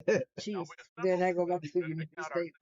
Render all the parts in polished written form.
Jeez. Then I go back to the United States.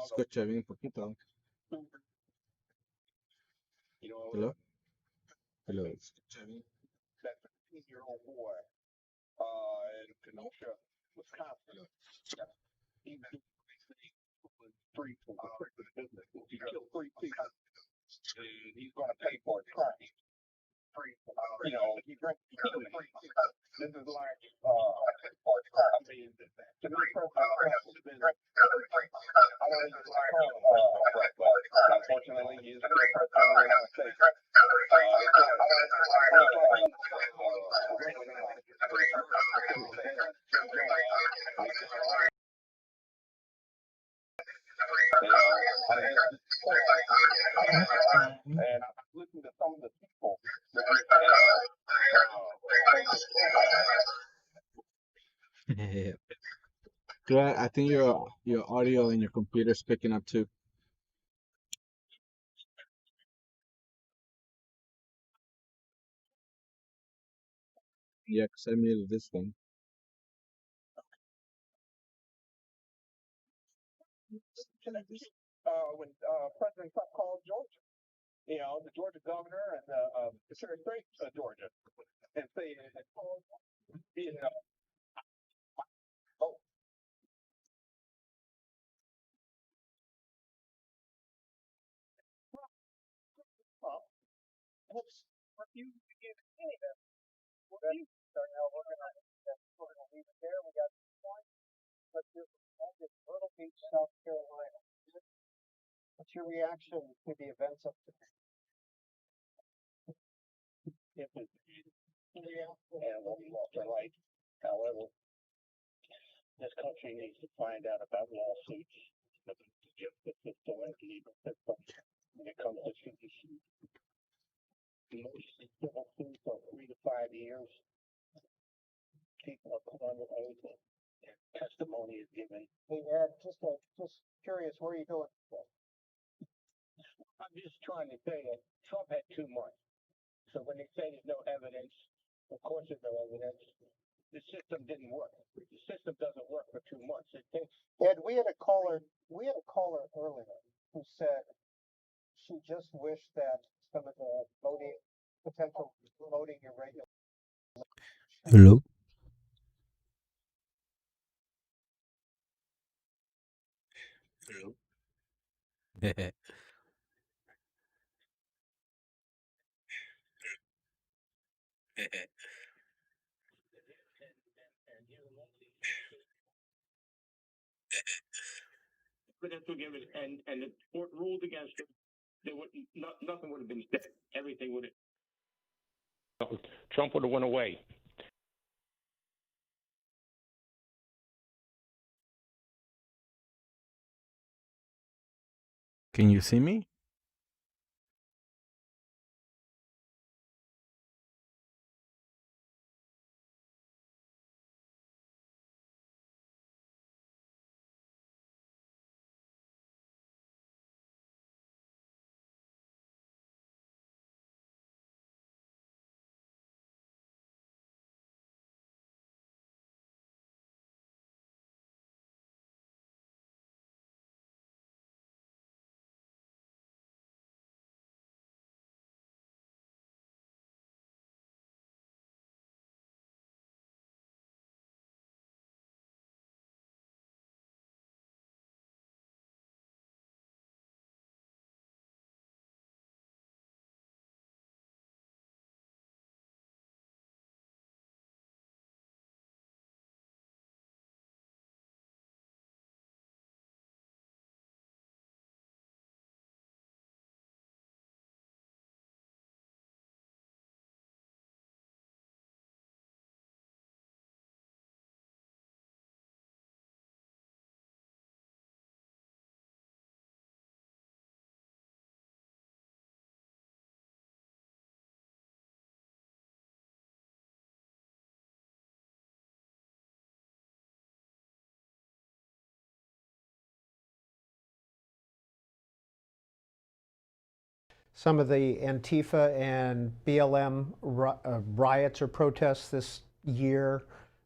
Escucha bien poquito. Hello? Hello. Escucha bien. Glad, I think your audio in your computer is picking up too. Yeah, 'cause I muted this thing. Hello. True. And the court ruled against him. There would nothing would have been said. Everything would have. Trump would have went away. Can you see me? Some of the Antifa and BLM riots or protests this year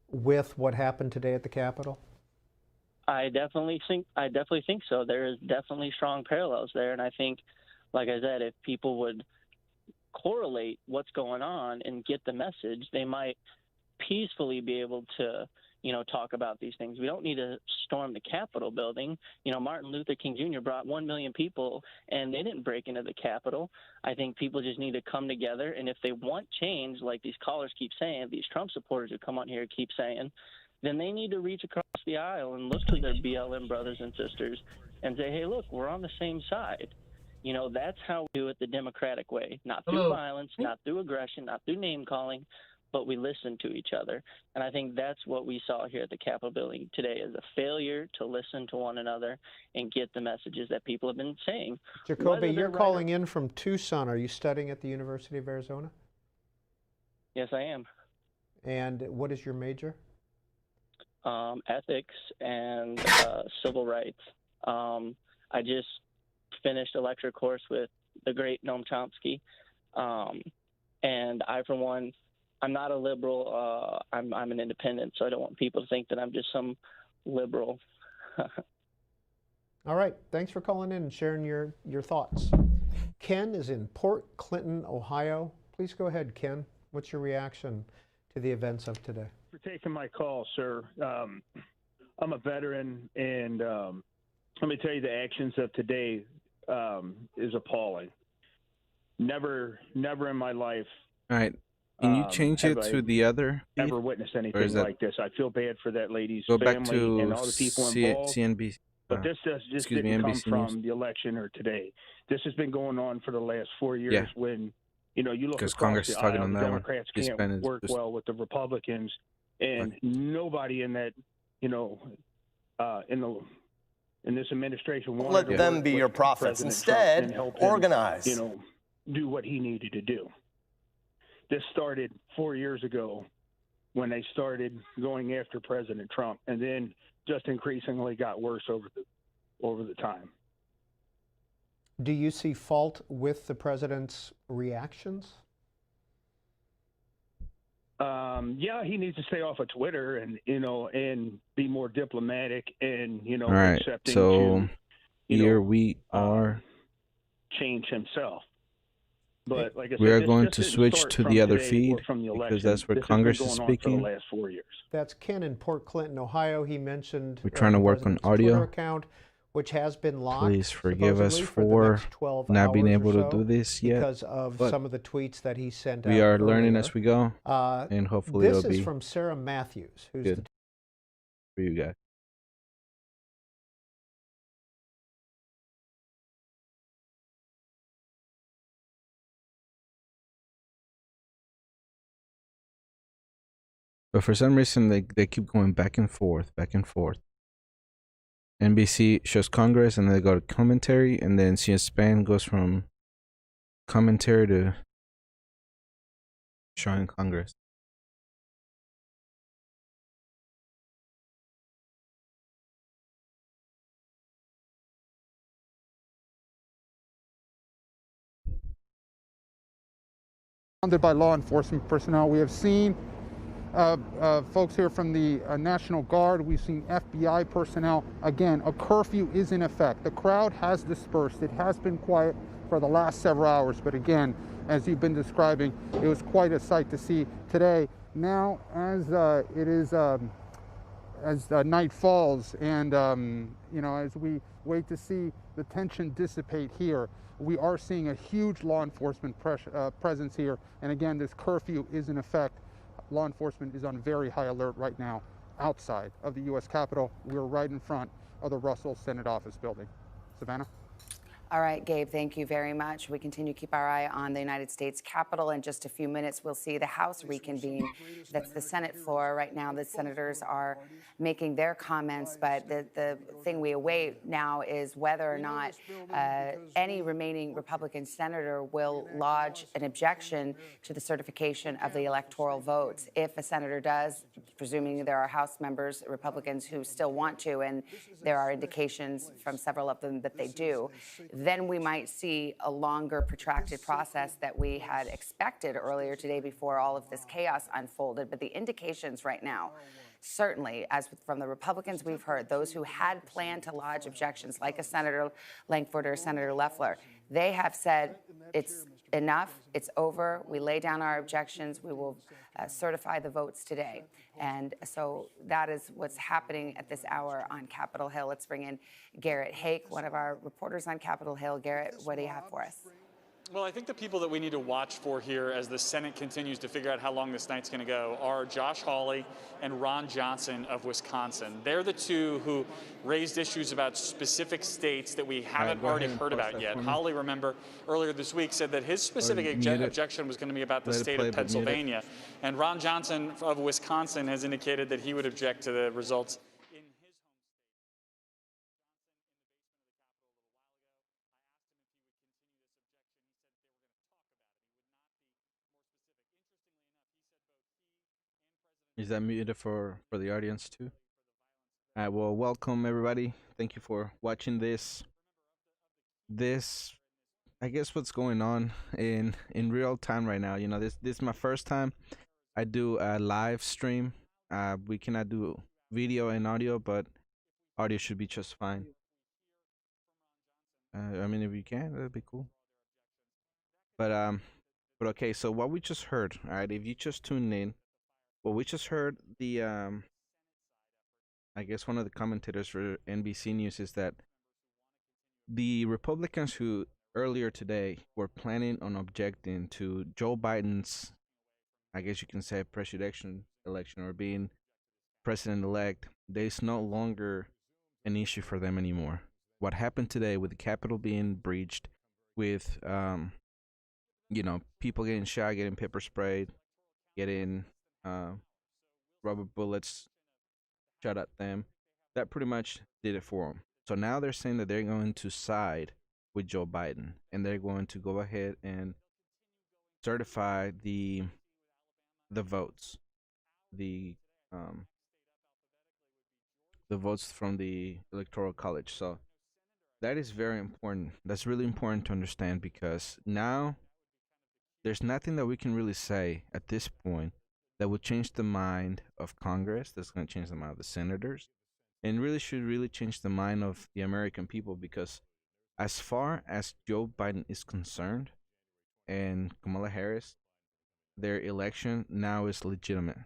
with what happened today at the Capitol? I definitely think so. There is definitely strong parallels there, and I think, like I said, if people would correlate what's going on and get the message, they might peacefully be able to, talk about these things. We don't need to storm the Capitol building. Martin Luther King Jr. brought 1 million people, and they didn't break into the Capitol. I think people just need to come together, and if they want change, like these callers keep saying, these Trump supporters who come on here keep saying, then they need to reach across the aisle and look to their BLM brothers and sisters and say, hey, look, we're on the same side. That's how we do it the democratic way, not through violence, not through aggression, not through name calling, but we listen to each other. And I think that's what we saw here at the Capitol building today, is a failure to listen to one another and get the messages that people have been saying. Jacoby, you're calling in from Tucson. Are you studying at the University of Arizona? Yes, I am. And what is your major? Ethics and civil rights. I just finished a lecture course with the great Noam Chomsky. And I, for one, I'm not a liberal. I'm an independent, so I don't want people to think that I'm just some liberal. All right. Thanks for calling in and sharing your thoughts. Ken is in Port Clinton, Ohio. Please go ahead, Ken. What's your reaction to the events of today? For taking my call, sir. I'm a veteran, and let me tell you, the actions of today is appalling. Never in my life. All right. Can you change it to the other? Ever witnessed anything like this? I feel bad for that lady's Go family back to and all the people involved. CNBC. But this just didn't come from the election or today. This has been going on for the last 4 years. When you look across Congress the is talking aisle, on the that Democrats one. can't work well with the Republicans, and nobody in that in this administration wanted Let them be your prophets. Instead, organize. Do what he needed to do. This started 4 years ago when they started going after President Trump, and then just increasingly got worse over the time. Do you see fault with the president's reactions? Yeah, he needs to stay off of Twitter and and be more diplomatic and All right. accepting So to here we are. Change himself. But like I said, we are going to switch to the other feed because that's where Congress is speaking. For the last 4 years. That's Ken in Port Clinton, Ohio. He mentioned we're trying to work on audio. Twitter account, which has been locked. Please forgive us supposedly, for the next 12 not being hours able or to so do this yet. because of but some of the tweets that he sent we out are learning earlier. as we go, and hopefully This it'll is be from Sarah Matthews, who's good the for you guys. But for some reason, they keep going back and forth, back and forth. NBC shows Congress, and then they go to commentary, and then C-SPAN goes from commentary to showing Congress. Surrounded by law enforcement personnel. We have seen folks here from the National Guard. We've seen FBI personnel. Again, a curfew is in effect. The crowd has dispersed. It has been quiet for the last several hours, but again, as you've been describing, it was quite a sight to see today. Now, as night falls, and as we wait to see the tension dissipate here, we are seeing a huge law enforcement presence here. And again, this curfew is in effect. Law enforcement is on very high alert right now outside of the U.S. Capitol. We're right in front of the Russell Senate Office building. Savannah? All right, Gabe, thank you very much. We continue to keep our eye on the United States Capitol. In just a few minutes, we'll see the House reconvene. That's the Senate floor. Right now, the senators are making their comments, but the thing we await now is whether or not any remaining Republican senator will lodge an objection to the certification of the electoral votes. If a senator does, presuming there are House members, Republicans, who still want to, and there are indications from several of them that they do, then we might see a longer protracted process that we had expected earlier today before all of this chaos unfolded. But the indications right now, certainly, as from the Republicans we've heard, those who had planned to lodge objections, like a Senator Langford or Senator Loeffler, they have said it's enough, it's over, we lay down our objections, we will certify the votes today. And so that is what's happening at this hour on Capitol Hill. Let's bring in Garrett Hake, one of our reporters on Capitol Hill. Garrett, what do you have for us? Well, I think the people that we need to watch for here as the Senate continues to figure out how long this night's going to go are Josh Hawley and Ron Johnson of Wisconsin. They're the two who raised issues about specific states that we haven't already heard about yet. Hawley, remember, earlier this week said that his specific objection was going to be about the state of Pennsylvania. And Ron Johnson of Wisconsin has indicated that he would object to the results in his home state. Is that muted for the audience too? All right, well, welcome everybody. Thank you for watching this. I guess what's going on in real time right now. You know, this is my first time I do a live stream. We cannot do video and audio, but audio should be just fine. I mean, if you can, that'd be cool. But okay. So what we just heard, all right, if you just tuned in, what we just heard, the I guess one of the commentators for NBC News is that the Republicans who earlier today were planning on objecting to Joe Biden's, I guess you can say, presidential election or being president-elect, there's no longer an issue for them anymore. What happened today with the Capitol being breached, with people getting shot, getting pepper sprayed, getting rubber bullets shot at them, that pretty much did it for them. So now they're saying that they're going to side with Joe Biden, and they're going to go ahead and certify the votes, the votes from the Electoral College. So that is very important. That's really important to understand, because now there's nothing that we can really say at this point that will change the mind of Congress, that's going to change the mind of the senators, and really should change the mind of the American people, because as far as Joe Biden is concerned and Kamala Harris, their election now is legitimate.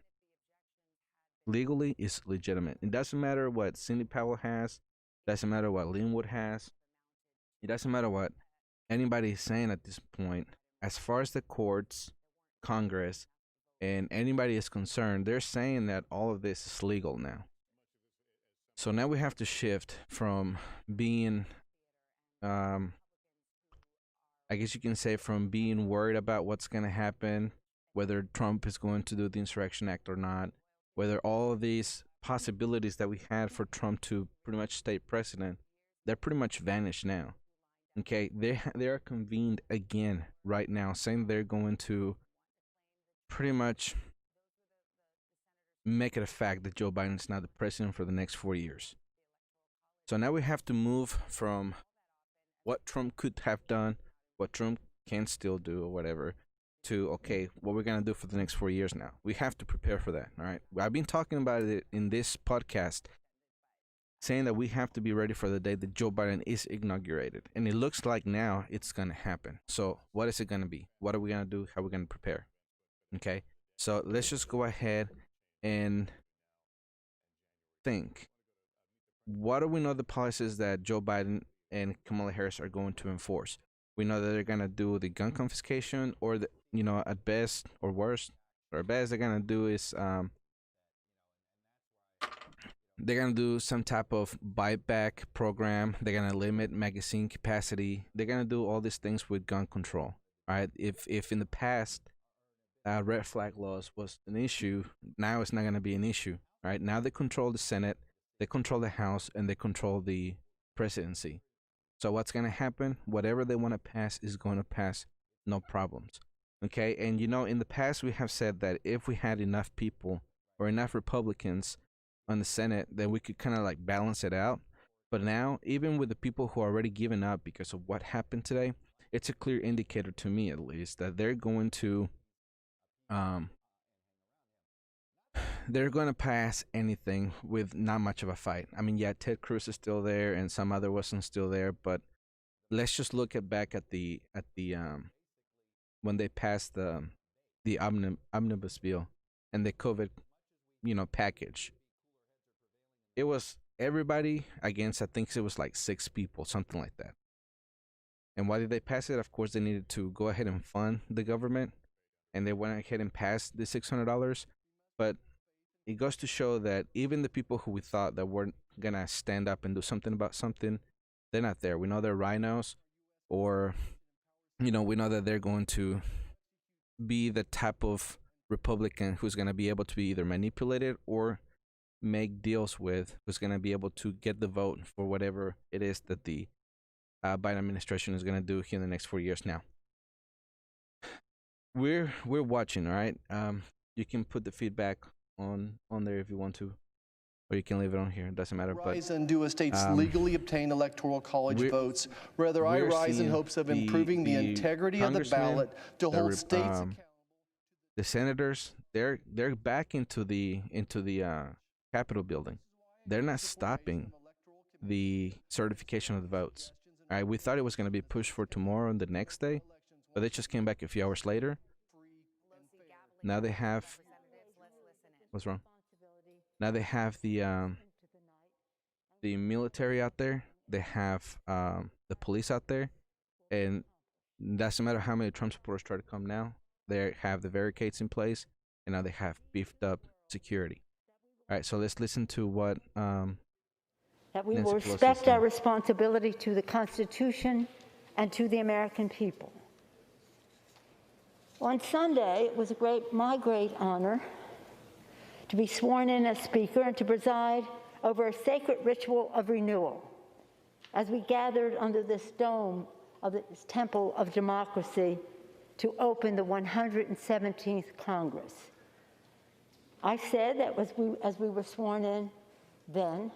Legally, is legitimate. It doesn't matter what Cindy Powell has Doesn't matter what Linwood has. It doesn't matter what anybody is saying at this point. As far as the courts, Congress, and anybody is concerned, they're saying that all of this is legal now. So now we have to shift from being, I guess you can say, from being worried about what's going to happen, whether Trump is going to do the Insurrection Act or not, whether all of these possibilities that we had for Trump to pretty much stay president, they're pretty much vanished now. Okay, they are convened again right now, saying they're going to pretty much make it a fact that Joe Biden is now the president for the next 4 years. So now we have to move from what Trump could have done, what Trump can still do, or whatever, to, okay, what we're going to do for the next 4 years now. We have to prepare for that, all right? I've been talking about it in this podcast, saying that we have to be ready for the day that Joe Biden is inaugurated. And it looks like now it's going to happen. So what is it going to be? What are we going to do? How are we going to prepare? Okay, so let's just go ahead and think. What do we know the policies that Joe Biden and Kamala Harris are going to enforce? We know that they're going to do the gun confiscation, or the, at best or worst, or at best they're going to do is they're going to do some type of buyback program. They're going to limit magazine capacity. They're going to do all these things with gun control. Right? If in the past red flag laws was an issue, now it's not going to be an issue. Right? Now they control the Senate, they control the House, and they control the presidency. So what's going to happen? Whatever they want to pass is going to pass, no problems. Okay? And in the past we have said that if we had enough people or enough Republicans on the Senate, then we could kind of like balance it out. But now, even with the people who are already given up because of what happened today, it's a clear indicator, to me at least, that they're going to pass anything with not much of a fight. I mean, yeah, Ted Cruz is still there and some other wasn't still there, but let's just look back at the when they passed the omnibus bill and the COVID package. It was everybody against, I think it was like 6 people, something like that. And why did they pass it? Of course, they needed to go ahead and fund the government, and they went ahead and passed the $600. But it goes to show that even the people who we thought that weren't gonna stand up and do something about something, they're not there. We know they're rhinos, or we know that they're going to be the type of Republican who's gonna be able to be either manipulated or make deals with, who's going to be able to get the vote for whatever it is that the Biden administration is going to do here in the next 4 years. Now, we're watching, all right? You can put the feedback on there if you want to, or you can leave it on here. It doesn't matter. Rise and do a state's legally obtained electoral college votes. Rather, I rise in hopes of improving the integrity of the ballot to hold states accountable. The senators, they're back into the Capitol building. They're not stopping the certification of the votes. All right, we thought it was going to be pushed for tomorrow and the next day, but they just came back a few hours later. Now they have, what's wrong? Now they have the military out there. They have the police out there, and doesn't matter how many Trump supporters try to come now. They have the barricades in place, and now they have beefed up security. All right, so let's listen to what that we will respect our responsibility to the Constitution and to the American people. On Sunday, it was my great honor to be sworn in as Speaker and to preside over a sacred ritual of renewal as we gathered under this dome of this temple of democracy to open the 117th Congress. I said that as we were sworn in then,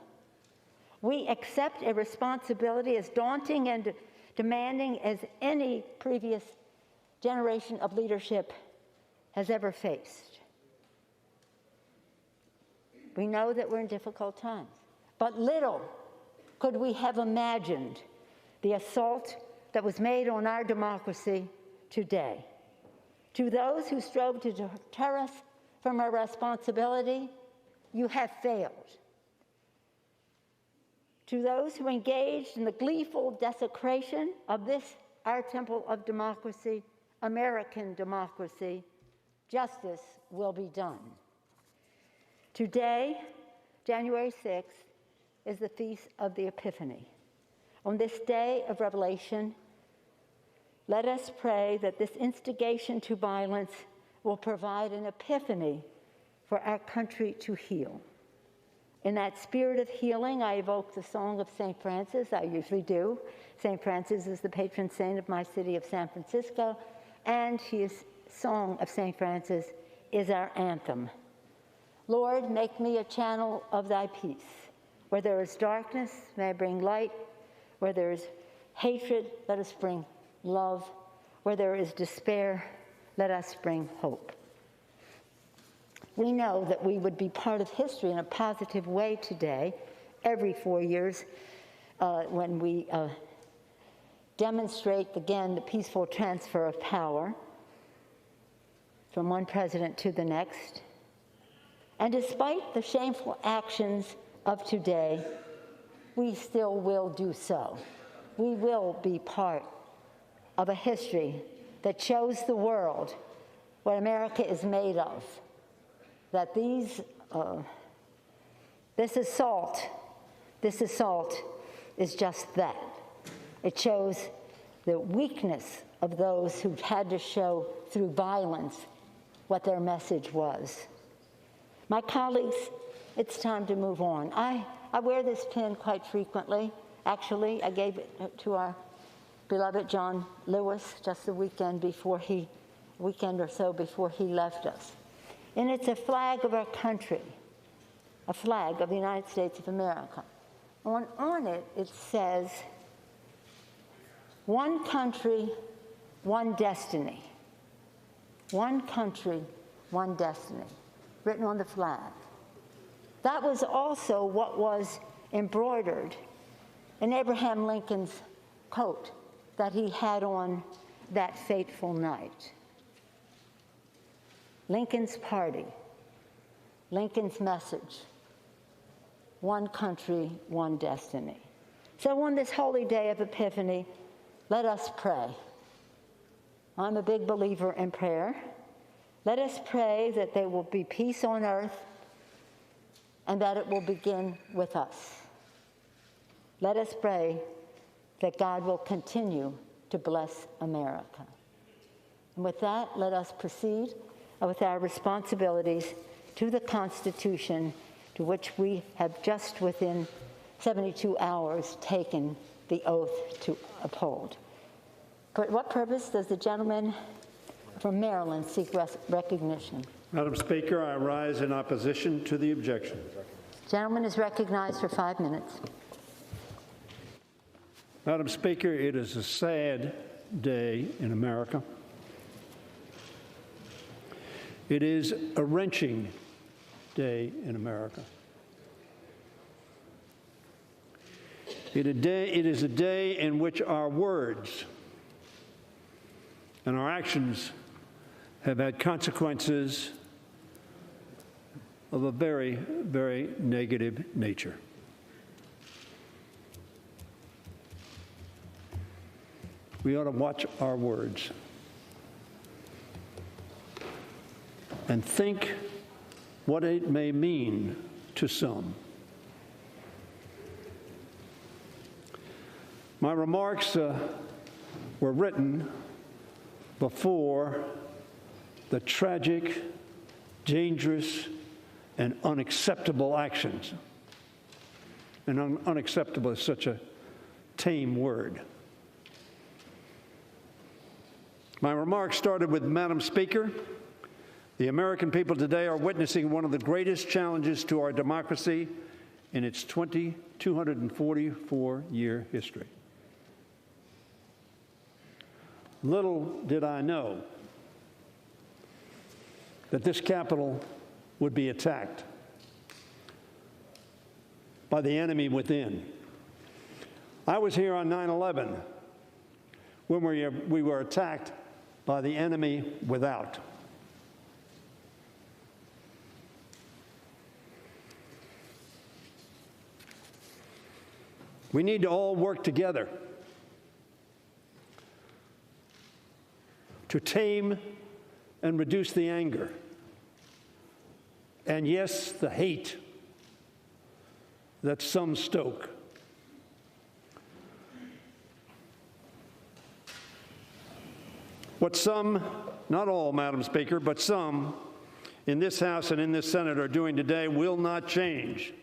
we accept a responsibility as daunting and demanding as any previous generation of leadership has ever faced. We know that we're in difficult times, but little could we have imagined the assault that was made on our democracy today. To those who strove to deter us from our responsibility, you have failed. To those who engaged in the gleeful desecration of this, our temple of democracy, American democracy, justice will be done. Today, January 6th, is the Feast of the Epiphany. On this day of revelation, let us pray that this instigation to violence will provide an epiphany for our country to heal. In that spirit of healing, I evoke the song of St. Francis. I usually do. St. Francis is the patron saint of my city of San Francisco, and his song of St. Francis is our anthem. Lord, make me a channel of thy peace. Where there is darkness, may I bring light. Where there is hatred, let us bring love. Where there is despair, let us bring hope. We know that we would be part of history in a positive way today, every 4 years, when we demonstrate again the peaceful transfer of power from one president to the next. And despite the shameful actions of today, we still will do so. We will be part of a history that shows the world what America is made of. That this assault is just that. It shows the weakness of those who had to show through violence what their message was. My colleagues, it's time to move on. I wear this pin quite frequently. Actually, I gave it to our beloved John Lewis just the weekend or so before he left us. And it's a flag of our country, a flag of the United States of America. On it, it says, one country, one destiny. One country, one destiny, written on the flag. That was also what was embroidered in Abraham Lincoln's coat that he had on that fateful night. Lincoln's party, Lincoln's message, one country, one destiny. So on this holy day of Epiphany, let us pray. I'm a big believer in prayer. Let us pray that there will be peace on earth and that it will begin with us. Let us pray that God will continue to bless America. And with that, let us proceed with our responsibilities to the Constitution, to which we have just within 72 hours taken the oath to uphold. For what purpose does the gentleman from Maryland seek recognition? Madam Speaker, I rise in opposition to the objection. The gentleman is recognized for 5 minutes. Madam Speaker, it is a sad day in America. It is a wrenching day in America. It is a day in which our words and our actions have had consequences of a very, very negative nature. We ought to watch our words and think what it may mean to some. My remarks were written before the tragic, dangerous, and unacceptable actions. And unacceptable is such a tame word. My remarks started with, Madam Speaker, the American people today are witnessing one of the greatest challenges to our democracy in its 244-year history. Little did I know that this Capitol would be attacked by the enemy within. I was here on 9/11 when we were attacked by the enemy without. We need to all work together to tame and reduce the anger, and yes, the hate that some stoke. What some, not all, Madam Speaker, but some in this House and in this Senate are doing today will not change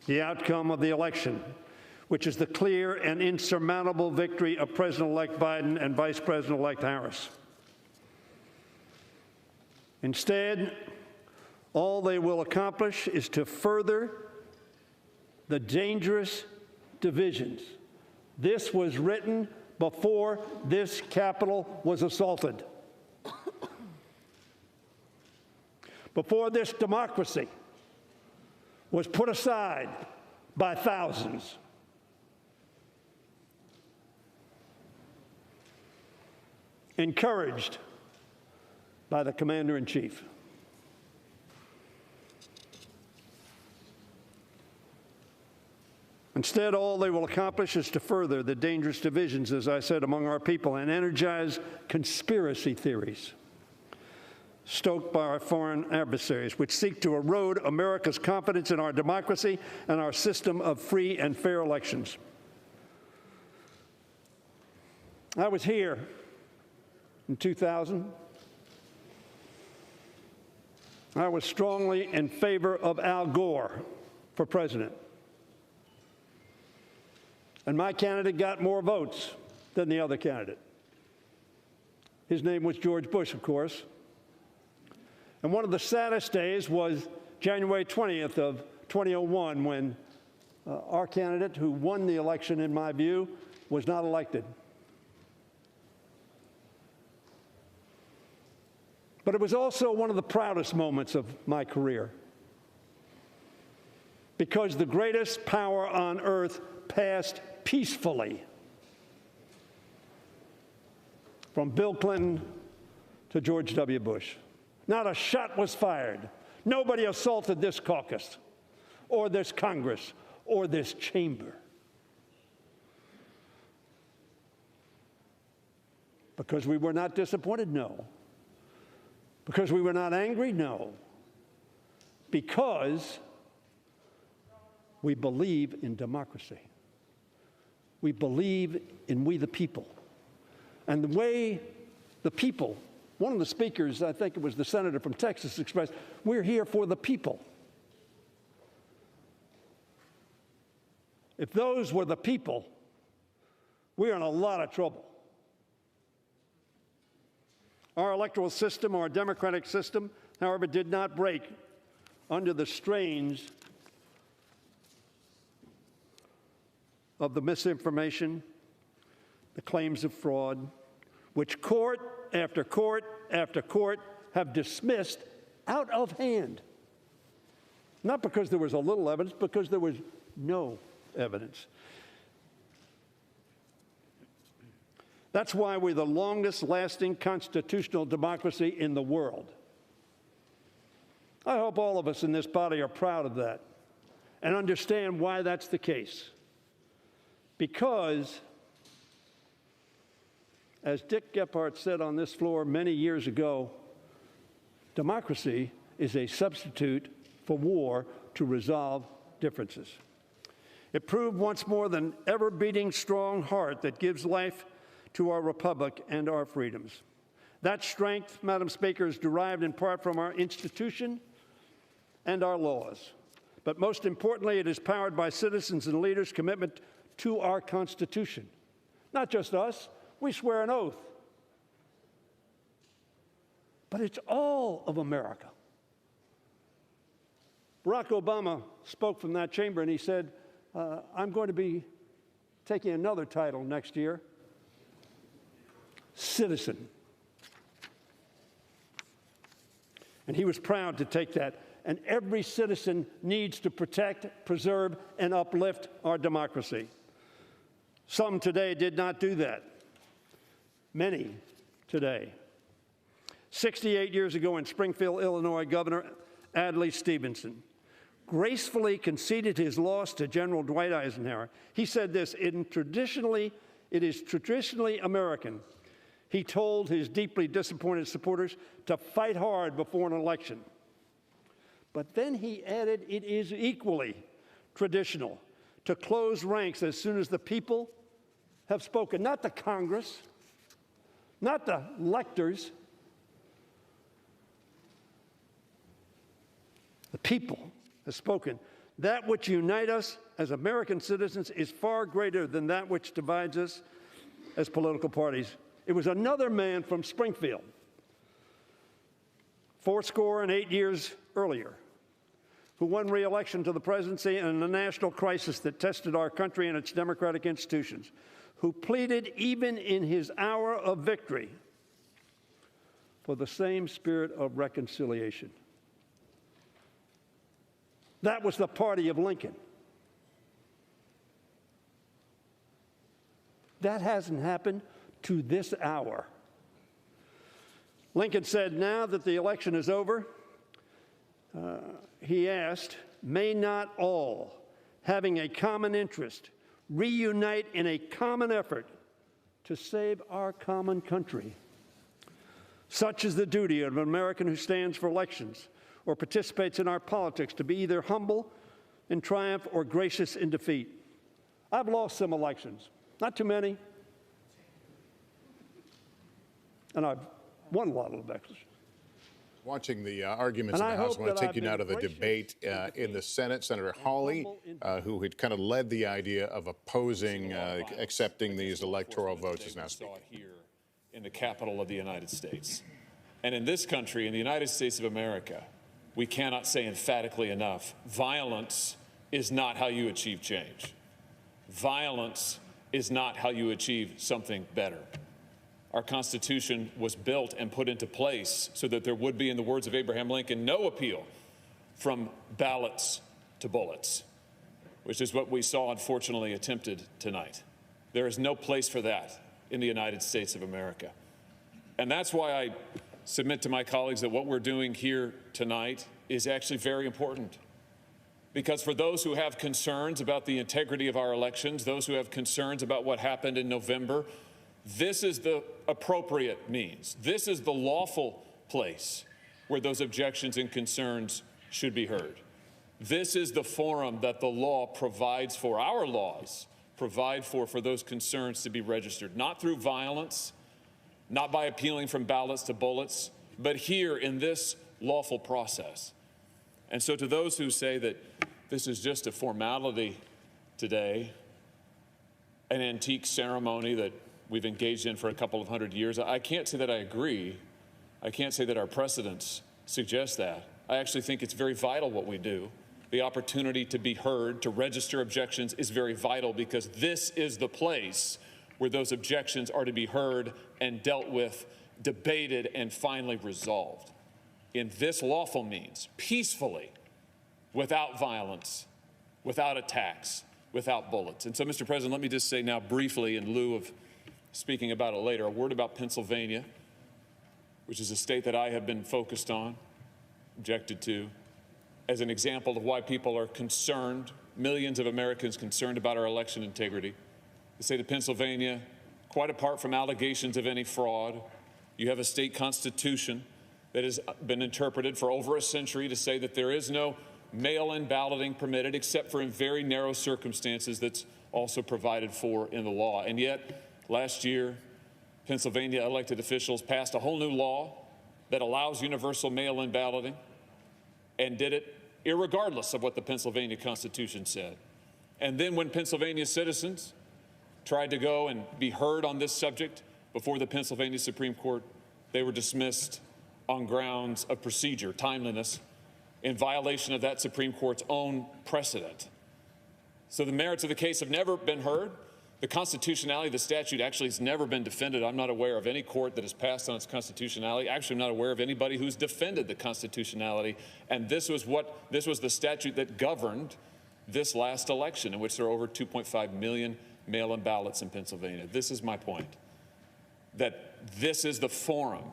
the outcome of the election, which is the clear and insurmountable victory of President-elect Biden and Vice President-elect Harris. Instead, all they will accomplish is to further the dangerous divisions. This was written before this Capitol was assaulted, before this democracy was put aside by thousands. Encouraged by the Commander-in-Chief. Instead, all they will accomplish is to further the dangerous divisions, as I said, among our people and energize conspiracy theories stoked by our foreign adversaries, which seek to erode America's confidence in our democracy and our system of free and fair elections. I was here in 2000. I was strongly in favor of Al Gore for president. And my candidate got more votes than the other candidate. His name was George Bush, of course. And one of the saddest days was January 20th of 2001, when our candidate, who won the election, in my view, was not elected. But it was also one of the proudest moments of my career, because the greatest power on earth passed peacefully from Bill Clinton to George W. Bush. Not a shot was fired. Nobody assaulted this caucus or this Congress or this chamber. Because we were not disappointed? No. Because we were not angry? No. Because we believe in democracy. We believe in we the people. And the way the people, one of the speakers, I think it was the senator from Texas, expressed, we're here for the people. If those were the people, we're in a lot of trouble. Our electoral system, our democratic system, however, did not break under the strains of the misinformation, the claims of fraud, which court after court after court have dismissed out of hand. Not because there was a little evidence, because there was no evidence. That's why we're the longest lasting constitutional democracy in the world. I hope all of us in this body are proud of that and understand why that's the case. Because, as Dick Gephardt said on this floor many years ago, democracy is a substitute for war to resolve differences. It proved once more the ever-beating strong heart that gives life to our republic and our freedoms. That strength, Madam Speaker, is derived in part from our institution and our laws. But most importantly, it is powered by citizens and leaders' commitment to our Constitution. Not just us, we swear an oath. But it's all of America. Barack Obama spoke from that chamber and he said, I'm going to be taking another title next year, citizen. And he was proud to take that. And every citizen needs to protect, preserve, and uplift our democracy. Some today did not do that. Many today. 68 years ago in Springfield, Illinois, Governor Adlai Stevenson gracefully conceded his loss to General Dwight Eisenhower. He said this, it is traditionally American. He told his deeply disappointed supporters to fight hard before an election. But then he added, it is equally traditional to close ranks as soon as the people have spoken. Not the Congress, not the electors. The people have spoken. That which unites us as American citizens is far greater than that which divides us as political parties. It was another man from Springfield, 68 years earlier, who won re-election to the presidency in a national crisis that tested our country and its democratic institutions, who pleaded even in his hour of victory for the same spirit of reconciliation. That was the party of Lincoln. That hasn't happened to this hour. Lincoln said, now that the election is over, he asked, may not all, having a common interest, reunite in a common effort to save our common country. Such is the duty of an American who stands for elections or participates in our politics, to be either humble in triumph or gracious in defeat. I've lost some elections, not too many, and I've won a lot of elections. Watching the arguments in the House, I want to take you now to the debate in the Senate. Senator Hawley, who had kind of led the idea of opposing accepting these electoral votes, is now speaking. Here in the capital of the United States. And in this country, in the United States of America, we cannot say emphatically enough, violence is not how you achieve change. Violence is not how you achieve something better. Our Constitution was built and put into place so that there would be, in the words of Abraham Lincoln, no appeal from ballots to bullets, which is what we saw, unfortunately, attempted tonight. There is no place for that in the United States of America. And that's why I submit to my colleagues that what we're doing here tonight is actually very important. Because for those who have concerns about the integrity of our elections, those who have concerns about what happened in November, this is the appropriate means. This is the lawful place where those objections and concerns should be heard. This is the forum that the law provides for, our laws provide for those concerns to be registered, not through violence, not by appealing from ballots to bullets, but here in this lawful process. And so to those who say that this is just a formality today, an antique ceremony that we've engaged in for a couple of hundred years, I can't say that I agree. I can't say that our precedents suggest that. I actually think it's very vital what we do. The opportunity to be heard, to register objections is very vital, because this is the place where those objections are to be heard and dealt with, debated, and finally resolved in this lawful means, peacefully, without violence, without attacks, without bullets. And so, Mr. President, let me just say now briefly, in lieu of speaking about it later, a word about Pennsylvania, which is a state that I have been focused on, objected to, as an example of why people are concerned, millions of Americans concerned about our election integrity. The state of Pennsylvania, quite apart from allegations of any fraud, you have a state constitution that has been interpreted for over a century to say that there is no mail-in balloting permitted except for in very narrow circumstances that's also provided for in the law. And yet, last year, Pennsylvania elected officials passed a whole new law that allows universal mail-in balloting, and did it irregardless of what the Pennsylvania Constitution said. And then when Pennsylvania citizens tried to go and be heard on this subject before the Pennsylvania Supreme Court, they were dismissed on grounds of procedure, timeliness, in violation of that Supreme Court's own precedent. So the merits of the case have never been heard. The constitutionality of the statute actually has never been defended. I'm not aware of any court that has passed on its constitutionality. Actually, I'm not aware of anybody who's defended the constitutionality. And this was the statute that governed this last election, in which there are over 2.5 million mail-in ballots in Pennsylvania. This is my point, that this is the forum.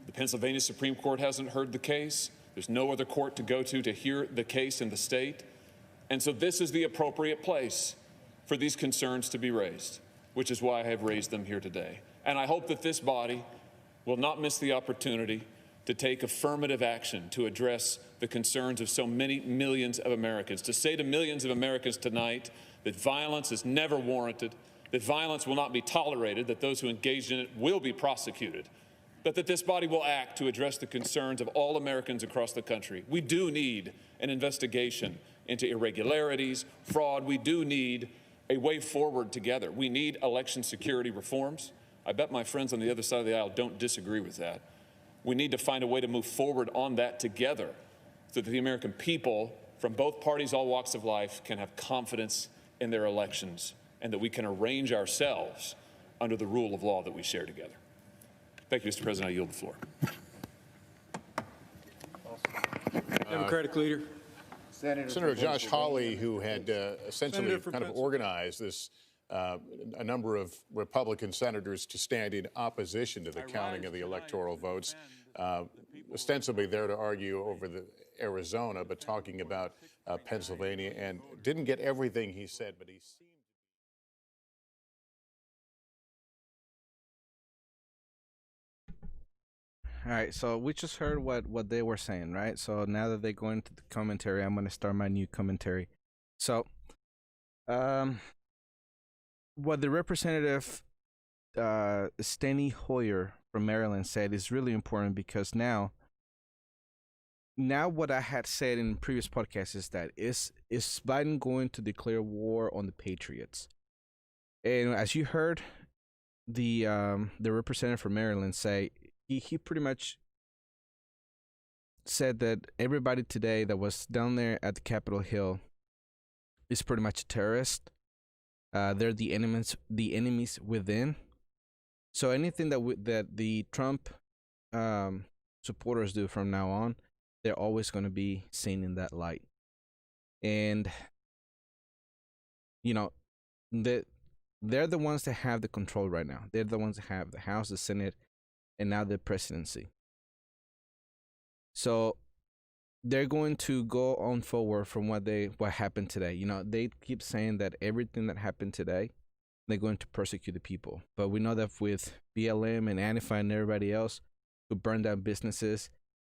The Pennsylvania Supreme Court hasn't heard the case. There's no other court to go to hear the case in the state. And so this is the appropriate place for these concerns to be raised, which is why I have raised them here today. And I hope that this body will not miss the opportunity to take affirmative action to address the concerns of so many millions of Americans, to say to millions of Americans tonight that violence is never warranted, that violence will not be tolerated, that those who engage in it will be prosecuted, but that this body will act to address the concerns of all Americans across the country. We do need an investigation into irregularities, fraud. We do need a way forward together. We need election security reforms. I bet my friends on the other side of the aisle don't disagree with that. We need to find a way to move forward on that together so that the American people from both parties, all walks of life, can have confidence in their elections and that we can arrange ourselves under the rule of law that we share together. Thank you, Mr. President. I yield the floor. Democratic leader. Senator Josh Hawley, who had essentially kind of organized this, a number of Republican senators to stand in opposition to the counting of the electoral votes, ostensibly there to argue over Arizona, but talking about Pennsylvania, and didn't get everything he said, but he seemed. All right, so we just heard what they were saying, right? So now that they go into the commentary, I'm going to start my new commentary. So, what the representative Steny Hoyer from Maryland said is really important, because now what I had said in previous podcasts is that is Biden going to declare war on the Patriots? And as you heard the representative from Maryland say, he pretty much said that everybody today that was down there at the Capitol Hill is pretty much a terrorist. They're the enemies within. So anything that the Trump supporters do from now on, they're always going to be seen in that light. And you know, they're the ones that have the control right now. They're the ones that have the House, the Senate, and now the presidency. So they're going to go on forward from what happened today. You know, they keep saying that everything that happened today, they're going to persecute the people. But we know that with BLM and Antifa and everybody else who burned down businesses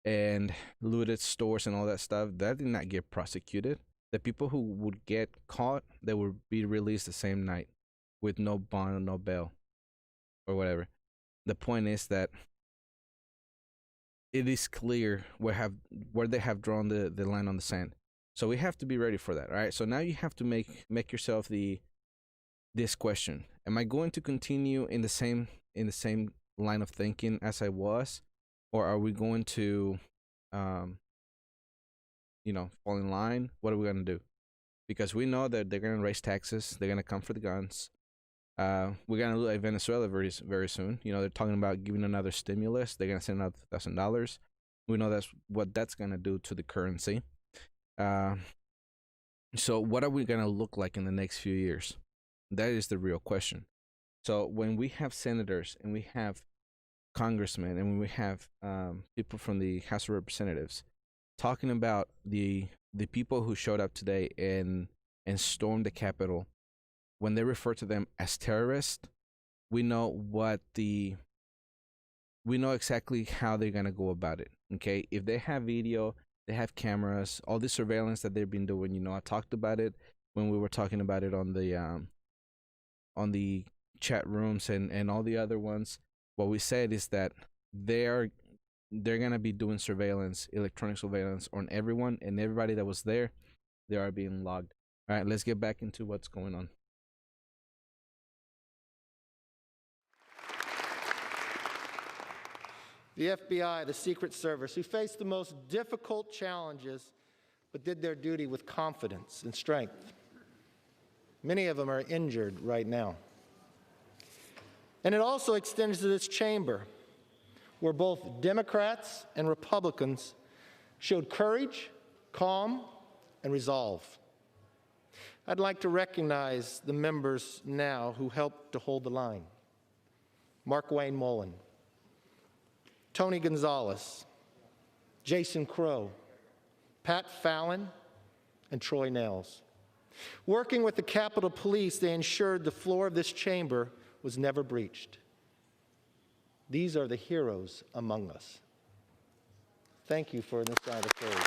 and looted stores and all that stuff, that did not get prosecuted. The people who would get caught, they would be released the same night with no bond or no bail or whatever. The point is that it is clear where they have drawn the line on the sand. So we have to be ready for that. All right. So now you have to make yourself this question: am I going to continue in the same line of thinking as I was, or are we going to fall in line? What are we going to do? Because we know that they're going to raise taxes. They're going to come for the guns. We're going to look at Venezuela very, very soon. You know, they're talking about giving another stimulus. They're going to send out $1,000. We know that's what that's going to do to the currency. So what are we going to look like in the next few years? That is the real question. So when we have senators and we have congressmen and when we have people from the House of Representatives talking about the people who showed up today and stormed the Capitol, when they refer to them as terrorists, we know exactly how they're gonna go about it. Okay, if they have video, they have cameras, all the surveillance that they've been doing. You know, I talked about it when we were talking about it on the chat rooms and all the other ones. What we said is that they're gonna be doing surveillance, electronic surveillance on everyone, and everybody that was there, they are being logged. All right, let's get back into what's going on. The FBI, the Secret Service, who faced the most difficult challenges but did their duty with confidence and strength. Many of them are injured right now. And it also extends to this chamber, where both Democrats and Republicans showed courage, calm, and resolve. I'd like to recognize the members now who helped to hold the line. Mark Wayne Mullen, Tony Gonzalez, Jason Crow, Pat Fallon, and Troy Nehls. Working with the Capitol Police, they ensured the floor of this chamber was never breached. These are the heroes among us. Thank you for this round of applause.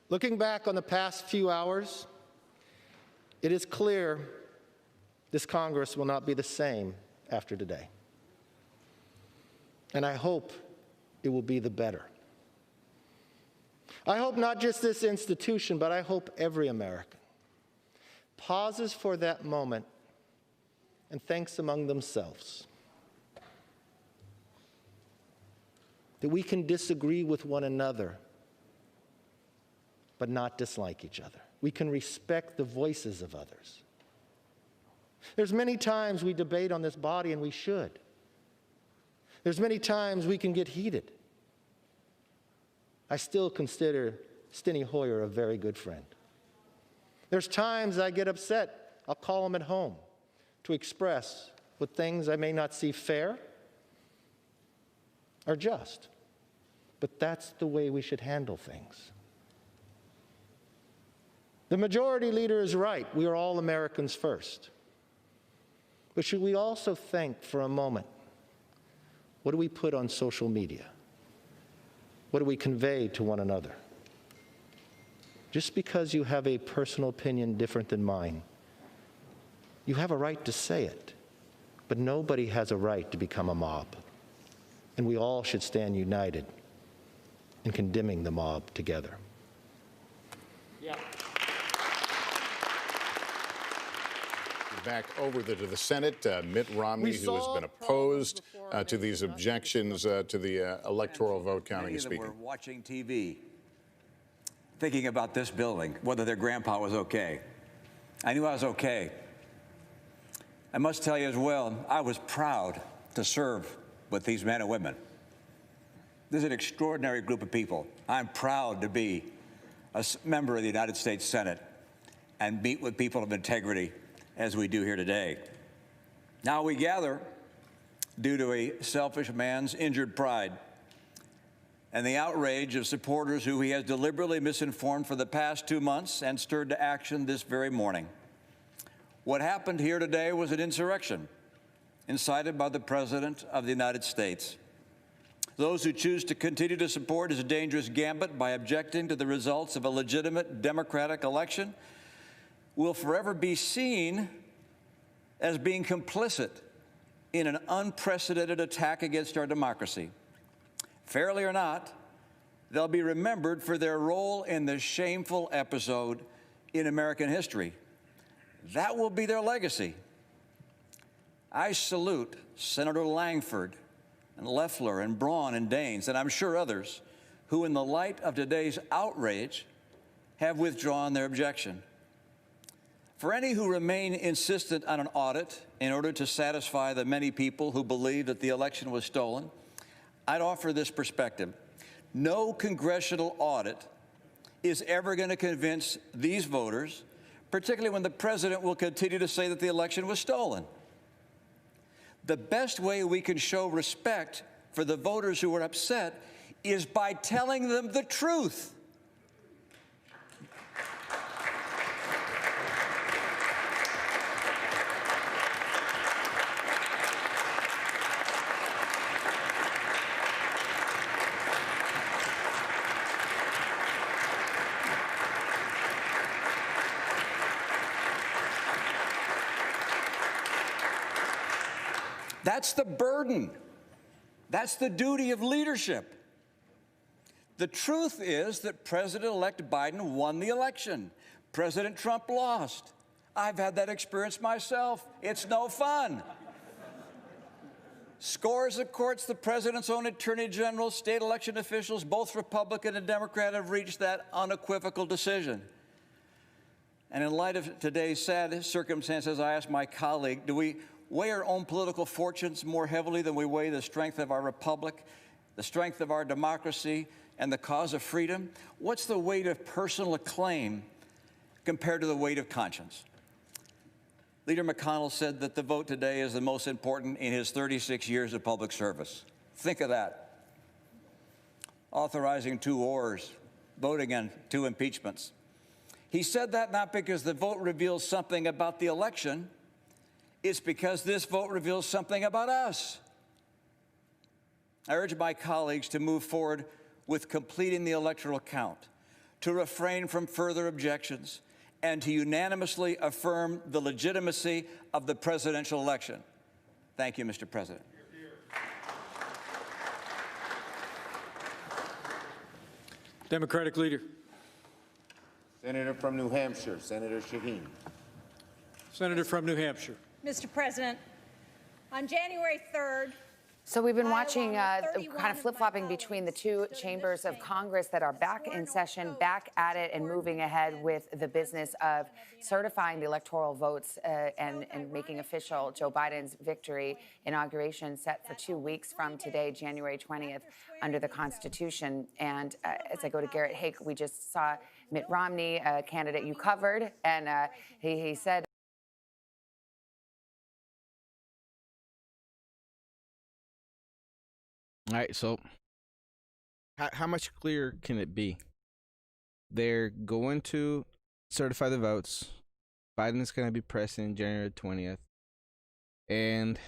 Looking back on the past few hours, it is clear this Congress will not be the same after today. And I hope it will be the better. I hope not just this institution, but I hope every American pauses for that moment and thinks among themselves that we can disagree with one another but not dislike each other. We can respect the voices of others. There's many times we debate on this body, and we should. There's many times we can get heated. I still consider Steny Hoyer a very good friend. There's times I get upset. I'll call him at home to express what things I may not see fair or just. But that's the way we should handle things. The majority leader is right. We are all Americans first. But should we also think for a moment, what do we put on social media? What do we convey to one another? Just because you have a personal opinion different than mine, you have a right to say it. But nobody has a right to become a mob. And we all should stand united in condemning the mob together. Yeah. Back over to the Senate, Mitt Romney, who has been opposed to these objections to the electoral vote counting, is speaking. We're watching TV, thinking about this building, whether their grandpa was okay. I knew I was okay. I must tell you as well, I was proud to serve with these men and women. This is an extraordinary group of people. I'm proud to be a member of the United States Senate and meet with people of integrity as we do here today. Now we gather due to a selfish man's injured pride and the outrage of supporters who he has deliberately misinformed for the past 2 months and stirred to action this very morning. What happened here today was an insurrection incited by the President of the United States. Those who choose to continue to support his dangerous gambit by objecting to the results of a legitimate democratic election will forever be seen as being complicit in an unprecedented attack against our democracy. Fairly or not, they'll be remembered for their role in this shameful episode in American history. That will be their legacy. I salute Senator Langford and Loeffler and Braun and Daines, and I'm sure others, who in the light of today's outrage have withdrawn their objection. For any who remain insistent on an audit in order to satisfy the many people who believe that the election was stolen, I'd offer this perspective. No congressional audit is ever going to convince these voters, particularly when the president will continue to say that the election was stolen. The best way we can show respect for the voters who are upset is by telling them the truth. That's the burden. That's the duty of leadership. The truth is that President-elect Biden won the election. President Trump lost. I've had that experience myself. It's no fun. Scores of courts, the president's own attorney general, state election officials, both Republican and Democrat, have reached that unequivocal decision. And in light of today's sad circumstances, I asked my colleague, do we weigh our own political fortunes more heavily than we weigh the strength of our republic, the strength of our democracy, and the cause of freedom? What's the weight of personal acclaim compared to the weight of conscience? Leader McConnell said that the vote today is the most important in his 36 years of public service. Think of that. Authorizing 2 wars, voting on 2 impeachments. He said that not because the vote reveals something about the election, it's because this vote reveals something about us. I urge my colleagues to move forward with completing the electoral count, to refrain from further objections, and to unanimously affirm the legitimacy of the presidential election. Thank you, Mr. President. Democratic leader. Senator from New Hampshire, Senator Shaheen. Senator from New Hampshire. Mr. President, on January 3rd, so we've been watching kind of flip-flopping between the 2 chambers of Congress that are back in session, back at it, and moving ahead with the business of certifying the electoral votes and making official Joe Biden's victory. Inauguration set for 2 weeks from today, January 20th, under the Constitution. And as I go to Garrett Hake, we just saw Mitt Romney, a candidate you covered, and he said, all right, so how much clearer can it be? They're going to certify the votes. Biden's going to be president January 20th. And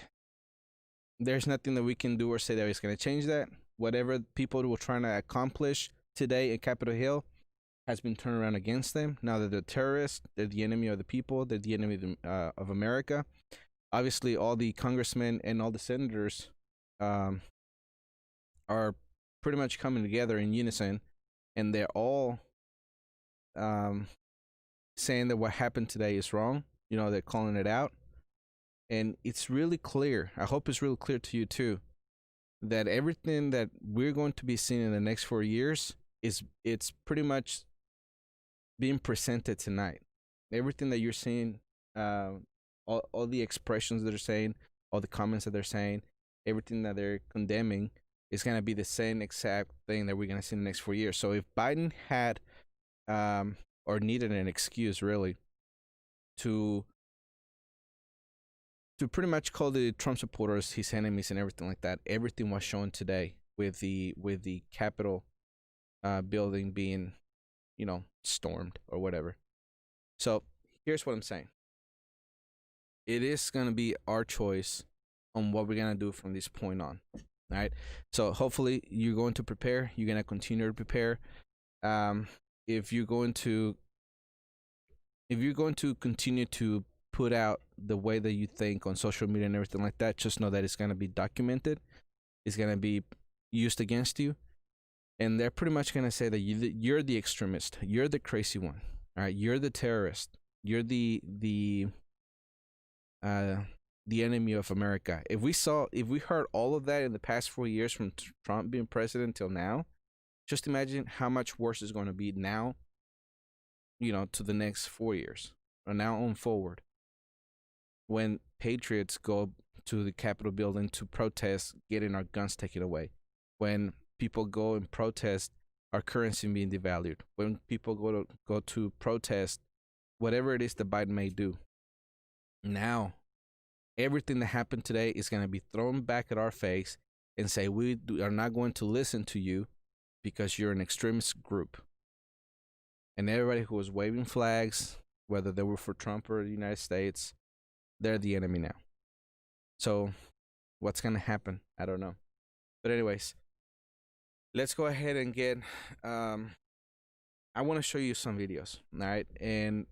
there's nothing that we can do or say that is going to change that. Whatever people were trying to accomplish today in Capitol Hill has been turned around against them. Now that they're terrorists, they're the enemy of the people, they're the enemy of America. Obviously, all the congressmen and all the senators are pretty much coming together in unison, and they're all saying that what happened today is wrong. You know, they're calling it out, and it's really clear. I hope it's really clear to you too, that everything that we're going to be seeing in the next 4 years it's pretty much being presented tonight. Everything that you're seeing, all the expressions that they're saying, all the comments that they're saying, everything that they're condemning is going to be the same exact thing that we're going to see in the next 4 years. So if Biden had or needed an excuse really to pretty much call the Trump supporters his enemies and everything like that, everything was shown today with the Capitol building being, you know, stormed or whatever. So here's what I'm saying. It is going to be our choice on what we're going to do from this point on. All right. So hopefully you're going to prepare. You're going to continue to prepare. If you're going to continue to put out the way that you think on social media and everything like that, just know that it's going to be documented. It's going to be used against you. And they're pretty much going to say that you're the extremist. You're the crazy one. All right. You're the terrorist. You're the enemy of America. If we heard all of that in the past 4 years from Trump being president till now, just imagine how much worse it's going to be now, you know, to the next 4 years or now on forward. When patriots go to the Capitol building to protest getting our guns taken away. When people go and protest our currency being devalued. When people go to protest whatever it is that Biden may do. Now, everything that happened today is going to be thrown back at our face and say we are not going to listen to you because you're an extremist group. And everybody who was waving flags, whether they were for Trump or the United States, they're the enemy now. So what's going to happen? I don't know. But anyways, let's go ahead and get, I want to show you some videos, all right? And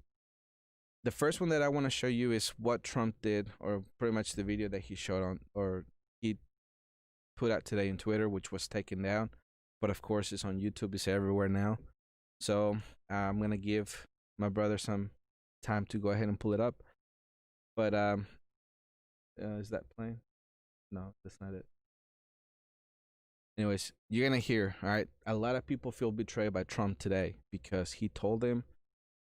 the first one that I want to show you is what Trump did, or pretty much the video that he showed on, or he put out today on Twitter, which was taken down. But of course, it's on YouTube. It's everywhere now. So I'm going to give my brother some time to go ahead and pull it up. But is that playing? No, that's not it. Anyways, you're going to hear, all right, a lot of people feel betrayed by Trump today because he told them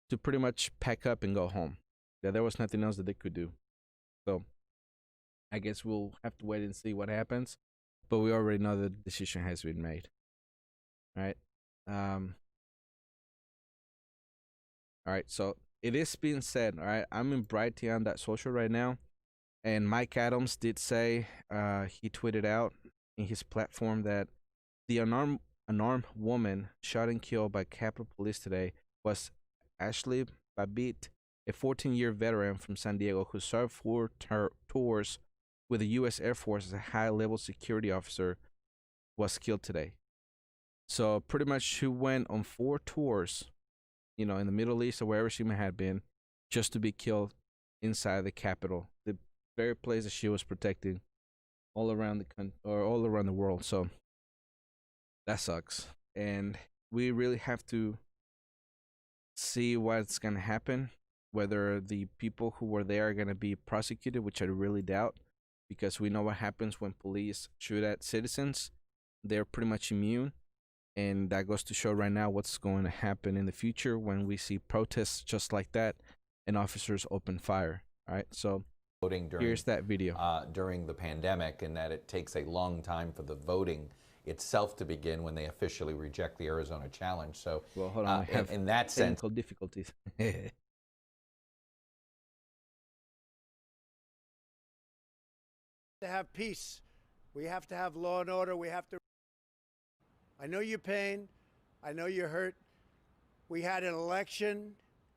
to pretty much pack up and go home. That there was nothing else that they could do. So I guess we'll have to wait and see what happens. but we already know the decision has been made. All right. All right. So it is being said. All right. I'm in Brighton.social right now, and Mike Adams did say, he tweeted out in his platform that the unarmed woman shot and killed by Capitol Police today was Ashley Babbitt, a 14-year veteran from San Diego who served 4 tours with the U.S. Air Force as a high-level security officer, was killed today. So pretty much she went on 4 tours, in the Middle East or wherever she may have been, just to be killed inside the Capitol, the very place that she was protecting all around all around the world. So that sucks, and we really have to see what's gonna happen. Whether the people who were there are gonna be prosecuted, which I really doubt, because we know what happens when police shoot at citizens. They're pretty much immune, and that goes to show right now what's going to happen in the future when we see protests just like that and officers open fire. All right, so voting here's that video. During the pandemic, and that it takes a long time for the voting itself to begin when they officially reject the Arizona challenge. So, well, hold on, in that sense, technical difficulties. To have peace, we have to have law and order. We have to. I know your pain. I know you're hurt. We had an election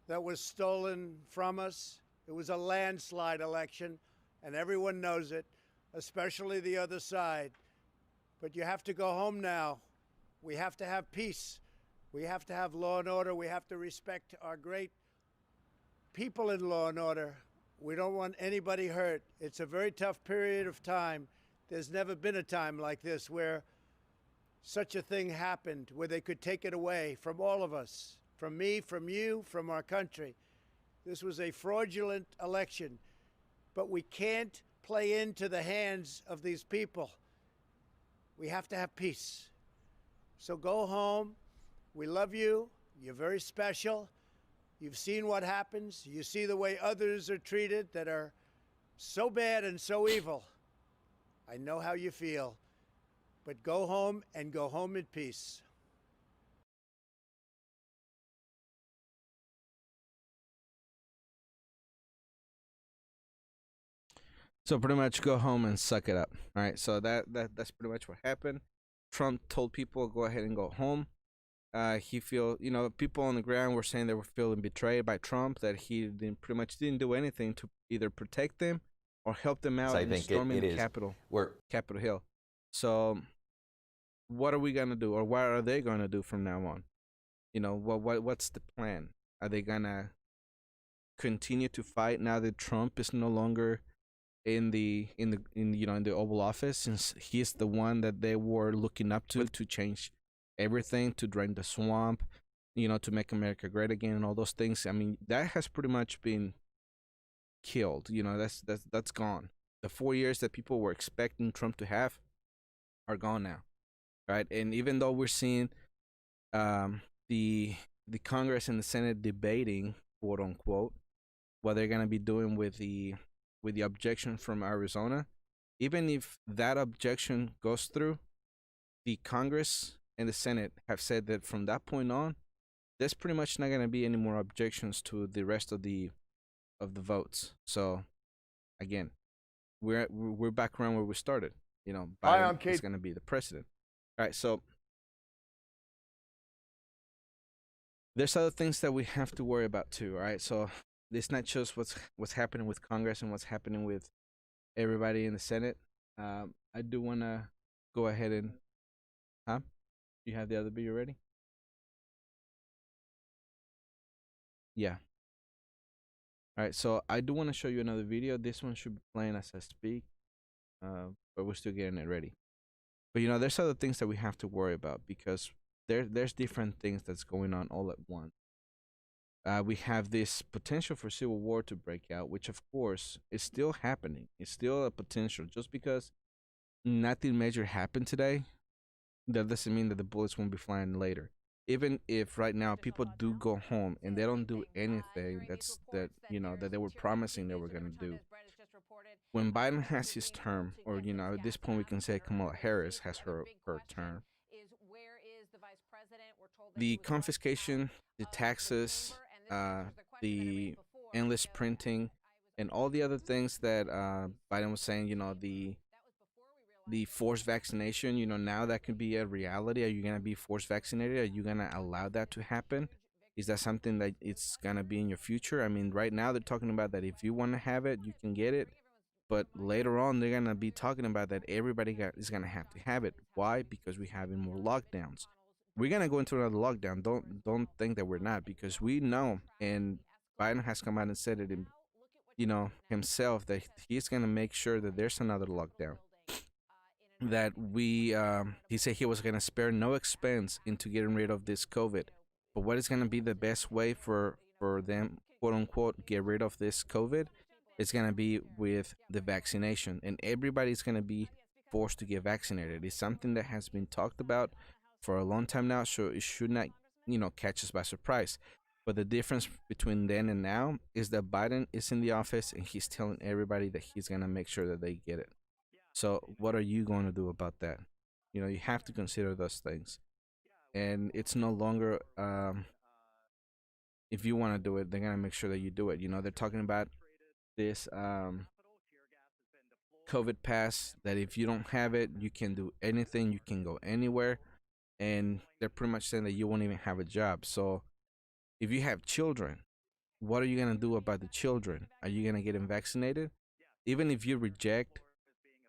that was stolen from us. It was a landslide election, and everyone knows it, especially the other side. But you have to go home now. We have to have peace. We have to have law and order. We have to respect our great people in law and order. We don't want anybody hurt. It's a very tough period of time. There's never been a time like this where such a thing happened, where they could take it away from all of us, from me, from you, from our country. This was a fraudulent election, but we can't play into the hands of these people. We have to have peace. So go home. We love you. You're very special. You've seen what happens. You see the way others are treated that are so bad and so evil. I know how you feel. But go home and go home in peace. So pretty much go home and suck it up. All right. So that's pretty much what happened. Trump told people go ahead and go home. He people on the ground were saying they were feeling betrayed by Trump, that he pretty much didn't do anything to either protect them or help them out in storming the Capitol Hill. So what are we gonna do, or what are they gonna do from now on? What's the plan? Are they gonna continue to fight now that Trump is no longer in the Oval Office, since he's the one that they were looking up to change everything, to drain the swamp, to make America great again, and all those things? I mean, that has pretty much been killed. That's gone. The 4 years that people were expecting Trump to have are gone now, right? And even though we're seeing the Congress and the Senate debating, quote unquote, what they're gonna be doing with the objection from Arizona, even if that objection goes through, the Congress and the Senate have said that from that point on, there's pretty much not going to be any more objections to the rest of the votes. So again, we're back around where we started. Biden is going to be the president. All right, so there's other things that we have to worry about too. All right, so it's not just what's happening with Congress and what's happening with everybody in the Senate. I do want to go ahead and you have the other video ready? Yeah. All right, so I do want to show you another video. This one should be playing as I speak, but we're still getting it ready. But there's other things that we have to worry about, because there's different things that's going on all at once. We have this potential for civil war to break out, which of course is still happening. It's still a potential. Just because nothing major happened today, that doesn't mean that the bullets won't be flying later. Even if right now people do go home and they don't do anything that they were promising they were going to do, when Biden has his term, or at this point we can say Kamala Harris has her term, the confiscation, the taxes, the endless printing, and all the other things that Biden was saying, the forced vaccination, now that can be a reality. Are you gonna be forced vaccinated? Are you gonna allow that to happen? Is that something that it's gonna be in your future? I mean, right now they're talking about that if you want to have it, you can get it, but later on they're gonna be talking about that is gonna have to have it. Why? Because we're having more lockdowns. We're gonna go into another lockdown. Don't think that we're not, because we know, and Biden has come out and said it in, himself, that he's gonna make sure that there's another lockdown. That he said he was gonna spare no expense into getting rid of this COVID. But what is gonna be the best way for them, quote unquote, get rid of this COVID? It's gonna be with the vaccination, and everybody's gonna be forced to get vaccinated. It's something that has been talked about for a long time now, so it should not, catch us by surprise. But the difference between then and now is that Biden is in the office and he's telling everybody that he's gonna make sure that they get it. So what are you going to do about that? You have to consider those things. And it's no longer if you want to do it, they're going to make sure that you do it. They're talking about this COVID pass, that if you don't have it, you can do anything, you can go anywhere, and they're pretty much saying that you won't even have a job. So if you have children, what are you going to do about the children? Are you going to get them vaccinated? Even if you reject,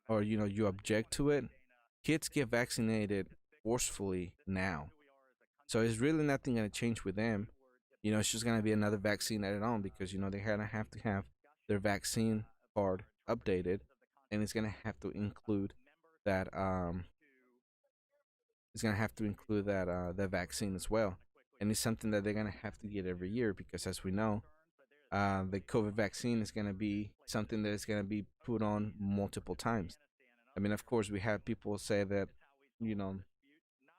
or you object to it, kids get vaccinated forcefully now. So it's really nothing going to change with them. It's just going to be another vaccine added on, because they're going to have their vaccine card updated, and it's going to have to include that that vaccine as well. And it's something that they're going to have to get every year, because as we know, the COVID vaccine is going to be something that is going to be put on multiple times. I mean, of course, we have people say that,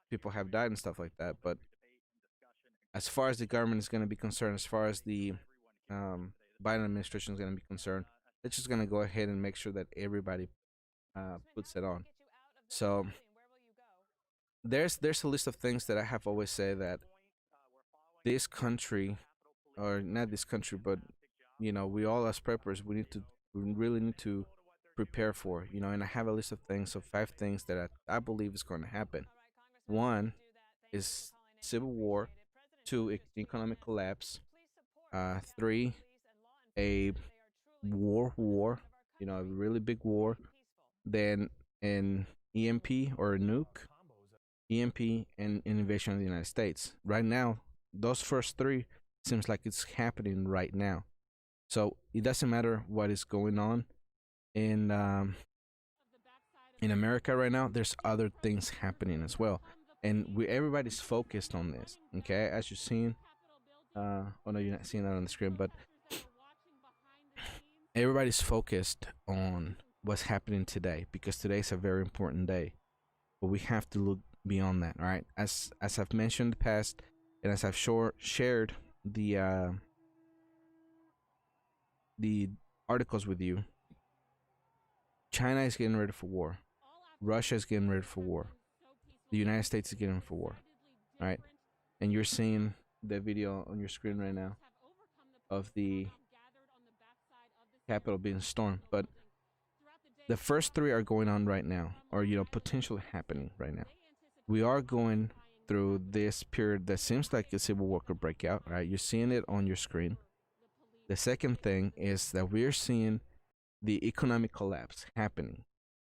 people have died and stuff like that. But as far as the government is going to be concerned, as far as the Biden administration is going to be concerned, they're just going to go ahead and make sure that everybody puts it on. So there's a list of things that I have always said that this country, or not this country, but we all as preppers, we really need to prepare for. And I have a list of things, so 5 things that I believe is going to happen. 1 is civil war. 2, economic collapse. 3, a war, a really big war. Then an EMP or a nuke, EMP, and an invasion of the United States. Right now, those first 3 seems like it's happening right now. So it doesn't matter what is going on in America right now. There's other things happening as well, and everybody's focused on this. Okay, as you're seeing, oh no, you're not seeing that on the screen, but everybody's focused on what's happening today, because today is a very important day. But we have to look beyond that. All right, as I've mentioned in the past, and as I've shared the articles with you, China is getting ready for war. Russia is getting ready for war. The United States is getting ready for war. All right, and you're seeing the video on your screen right now of the Capitol being stormed. But the first 3 are going on right now, or potentially happening right now. We are going through this period that seems like a civil war could break out. Right, you're seeing it on your screen. The second thing is that we're seeing the economic collapse happening.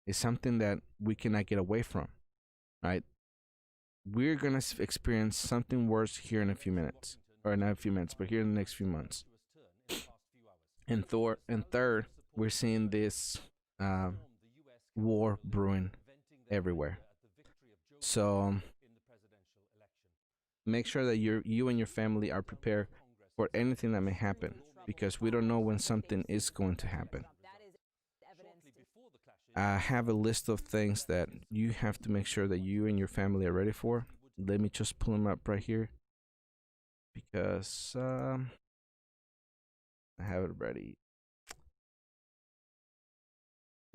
It's something that we cannot get away from. Right, we're gonna experience something worse here in a few minutes, or not a few minutes, but here in the next few months. And third, we're seeing this war brewing everywhere. So make sure that you and your family are prepared for anything that may happen, because we don't know when something is going to happen. I have a list of things that you have to make sure that you and your family are ready for. Let me just pull them up right here, because I have it ready.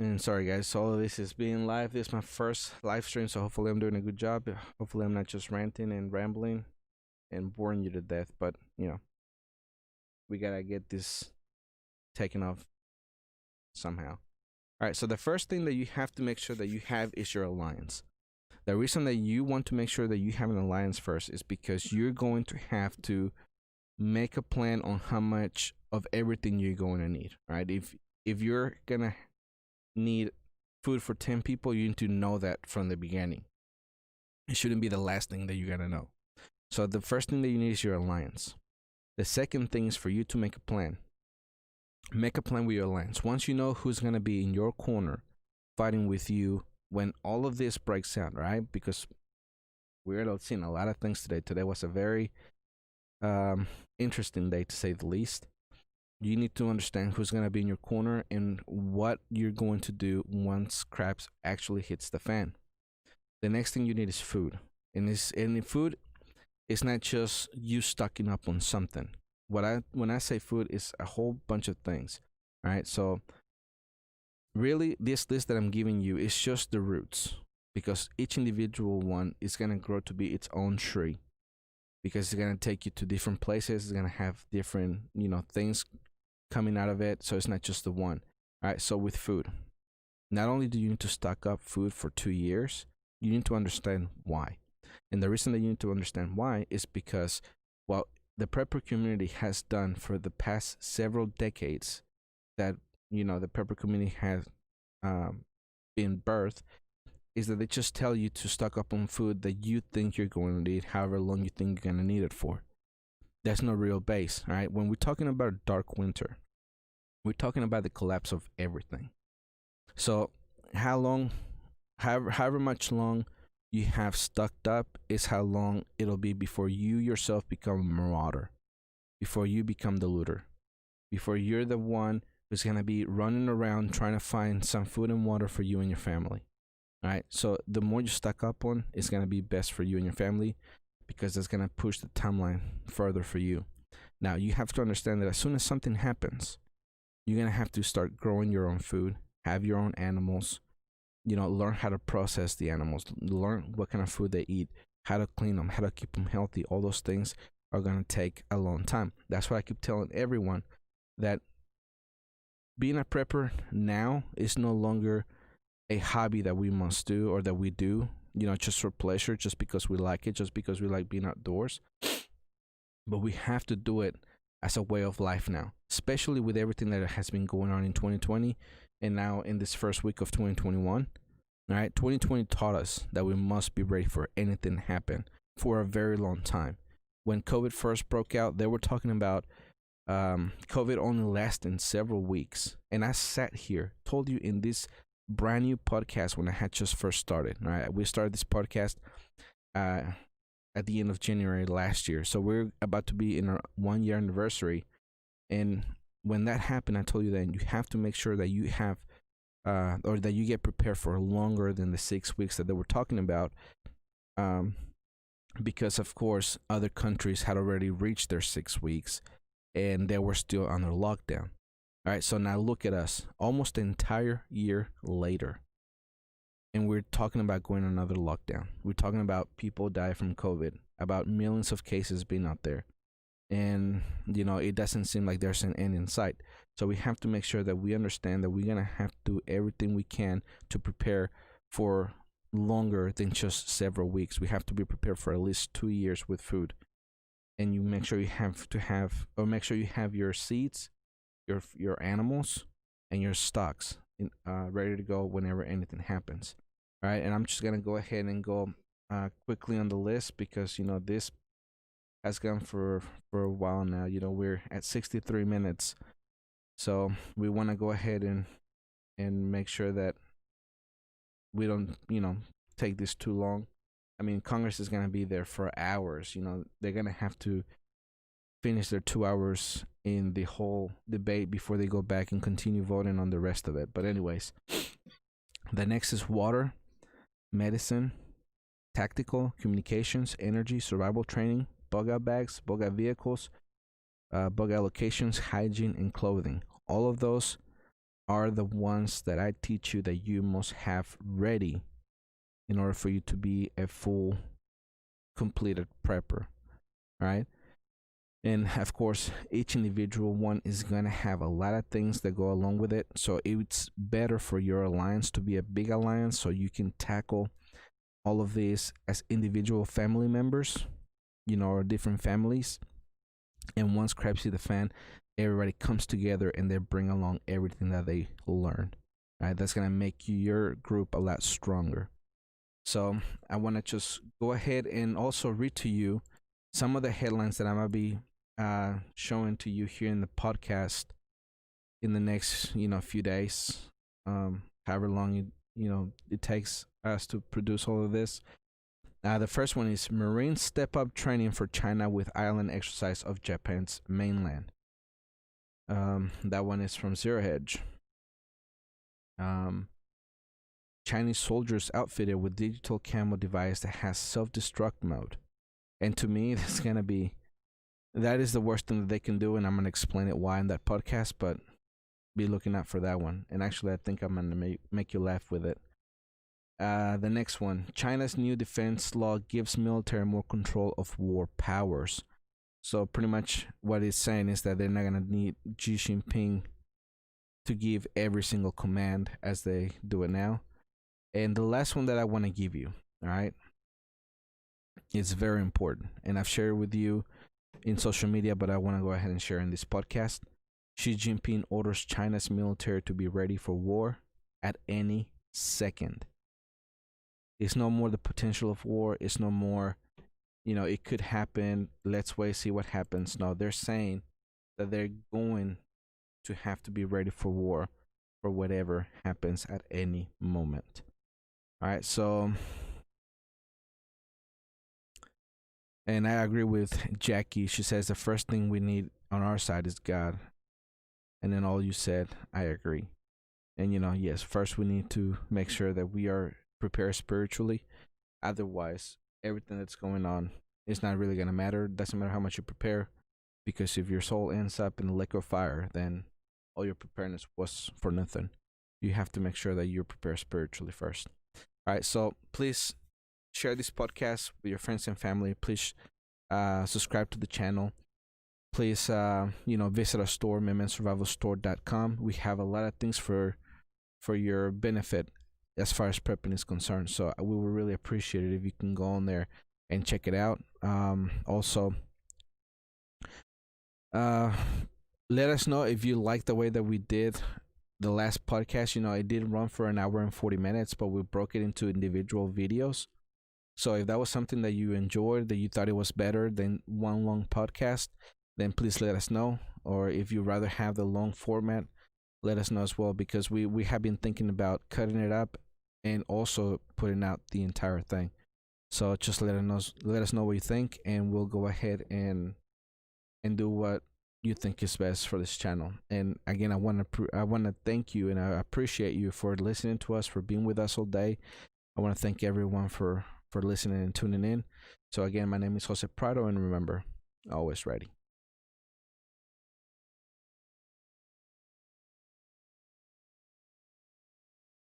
And sorry, guys. So all of this is being live. This is my first live stream, so hopefully I'm doing a good job. Hopefully I'm not just ranting and rambling and boring you to death. But we gotta get this taken off somehow. All right. So the first thing that you have to make sure that you have is your alliance. The reason that you want to make sure that you have an alliance first is because you're going to have to make a plan on how much of everything you're going to need. Right? If you're gonna need food for 10 people, you need to know that from the beginning. It shouldn't be the last thing that you gotta know. So the first thing that you need is your alliance. The second thing is for you to make a plan. Make a plan with your alliance. Once you know who's gonna be in your corner fighting with you when all of this breaks out, right? Because we're seeing a lot of things today. Today was a very interesting day, to say the least. You need to understand who's going to be in your corner and what you're going to do once crap actually hits the fan. The next thing you need is food. And food is not just you stocking up on something. When I say food, it's a whole bunch of things. All right. So really, this list that I'm giving you is just the roots, because each individual one is going to grow to be its own tree, because it's going to take you to different places. It's going to have different, things coming out of it. So it's not just the one. All right. So with food, not only do you need to stock up food for 2 years, you need to understand why. And the reason that you need to understand why is because what the prepper community has done for the past several decades, that, the prepper community has been birthed, is that they just tell you to stock up on food that you think you're going to need, however long you think you're going to need it for. There's no real base. All right. When we're talking about a dark winter, we're talking about the collapse of everything. So however much long you have stocked up is how long it'll be before you yourself become a marauder, before you become the looter, before you're the one who's going to be running around trying to find some food and water for you and your family. All right. So the more you stock up on, it's going to be best for you and your family, because it's going to push the timeline further for you. Now, you have to understand that as soon as something happens, you're going to have to start growing your own food, have your own animals, learn how to process the animals, learn what kind of food they eat, how to clean them, how to keep them healthy. All those things are going to take a long time. That's why I keep telling everyone that being a prepper now is no longer a hobby that we must do, or that we do, just for pleasure, just because we like it, just because we like being outdoors. But we have to do it as a way of life now, especially with everything that has been going on in 2020 and now in this first week of 2021. All right, 2020 taught us that we must be ready for anything to happen for a very long time. When COVID first broke out, they were talking about COVID only lasting several weeks. And I sat here, told you in this brand new podcast when I had just first started. All right, we started this podcast at the end of January last year, so we're about to be in our 1 year anniversary. And when that happened, I told you that you have to make sure that you have or that you get prepared for longer than the 6 weeks that they were talking about, because of course other countries had already reached their 6 weeks and they were still under lockdown. All right, so now look at us, almost an entire year later, and we're talking about going another lockdown. We're talking about people die from COVID, about millions of cases being out there, and it doesn't seem like there's an end in sight. So we have to make sure that we understand that we're gonna have to do everything we can to prepare for longer than just several weeks. We have to be prepared for at least 2 years with food, and you make sure you make sure you have your seeds, your animals, and your stocks ready to go whenever anything happens. All right, and I'm just gonna go ahead and go quickly on the list, because this has gone for a while now. We're at 63 minutes, so we want to go ahead and make sure that we don't take this too long. I mean, Congress is gonna be there for hours. They're gonna have to finish their 2 hours in the whole debate before they go back and continue voting on the rest of it. But anyways, the next is water, medicine, tactical, communications, energy, survival training, bug out bags, bug out vehicles, bug out locations, hygiene, and clothing. All of those are the ones that I teach you that you must have ready in order for you to be a full completed prepper, right? And of course, each individual one is going to have a lot of things that go along with it. So it's better for your alliance to be a big alliance so you can tackle all of this as individual family members, or different families. And once crap hit the fan, everybody comes together and they bring along everything that they learn. Right? That's going to make your group a lot stronger. So I want to just go ahead and also read to you some of the headlines that I'm going to be showing to you here in the podcast in the next few days, however long it takes us to produce all of this. The first one is Marines step up training for China with island exercise of Japan's mainland. That one is from Zero Hedge. Chinese soldiers outfitted with digital camo device that has self-destruct mode. And to me, that is the worst thing that they can do, and I'm going to explain it why in that podcast, but be looking out for that one. And actually, I think I'm going to make you laugh with it. The next one, China's new defense law gives military more control of war powers. So pretty much what it's saying is that they're not going to need Xi Jinping to give every single command as they do it now. And the last one that I want to give you, all right, it's very important. And I've shared it with you in social media, but I want to go ahead and share in this podcast. Xi Jinping orders China's military to be ready for war at any second. It's no more the potential of war. It's no more, it could happen. Let's wait, see what happens. No, they're saying that they're going to have to be ready for war for whatever happens at any moment. All right, so, and I agree with Jackie. She says the first thing we need on our side is God. And then all you said, I agree. And, yes, first we need to make sure that we are prepared spiritually. Otherwise, everything that's going on is not really going to matter. Doesn't matter how much you prepare, because if your soul ends up in the lake of fire, then all your preparedness was for nothing. You have to make sure that you're prepared spiritually first. All right, so please share this podcast with your friends and family. Please subscribe to the channel. Please, visit our store, MemenSurvivalStore.com. We have a lot of things for your benefit as far as prepping is concerned. So we would really appreciate it if you can go on there and check it out. Also, let us know if you like the way that we did the last podcast. It did run for an hour and 40 minutes, but we broke it into individual videos. So if that was something that you enjoyed, that you thought it was better than one long podcast, then please let us know. Or if you'd rather have the long format, let us know as well, because we have been thinking about cutting it up and also putting out the entire thing. So just let us know what you think, and we'll go ahead and do what you think is best for this channel. And again, I want to thank you, and I appreciate you for listening to us, for being with us all day. I want to thank everyone for listening and tuning in. So again, my name is Jose Prado, and remember, always ready.